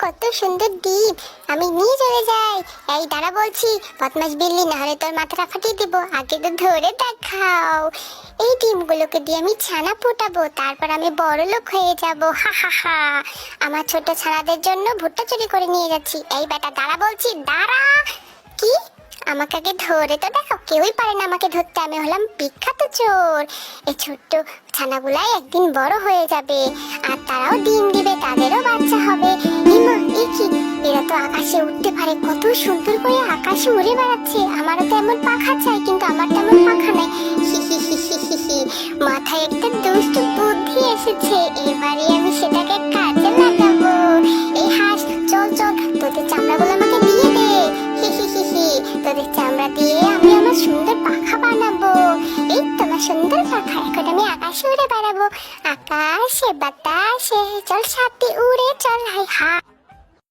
কত সুন্দর ডিম, আমি নিয়ে চলে যাই। এই দাঁড়া বলছি, বদমাস বিল্লি, না হলে তোর মাথাটা ফাটিয়ে দিব। আগে তো ধরে দেখাও। এই ডিমগুলোকে দিয়ে আমি ছানা ফোটাবো, তারপর আমি বড় লোক হয়ে যাব। হা হা হা। আমার ছোট ছানাদের জন্য ভুট্টা চুরি করে নিয়ে যাচ্ছি। এই বেটা দাঁড়া বলছি, দাঁড়া। কি? আমাকে আগে ধরে তো দেখো, কেউই পারে না আমাকে ধরতে। আমি হলাম বিখ্যাত চোর। এই ছোট্ট ছানাগুলাই একদিন বড় হয়ে যাবে, আর তারাও ডিম দিবে, তাদেরও বাচ্চা হবে। ইমা, এ কি? এরা তো আকাশে উঠতে পারে, কত সুন্দর করে আকাশে উড়ে বেড়াচ্ছে। আমারও তো এমন পাখা চাই, কিন্তু আমার তেমন পাখা নাই। হি হি হি হি হি হি। মাথায় একটা দুষ্ট বুদ্ধি এসেছে, এবারে আমি সেটাকে কাজে লাগাবো। এই হাঁস, চল চল, তোদের চামড়াগুলো আমাকে দিয়ে দে। হি হি হি হি। তোদের চামড়া দিয়ে আমি আমার সুন্দর পাখা বানাবো। এই তোমার সুন্দর পাখা, এখন আমি আকাশে উড়ে বেড়াবো। আকাশে বাতাসে চল, সাথে উড়ে চল, হাই হা।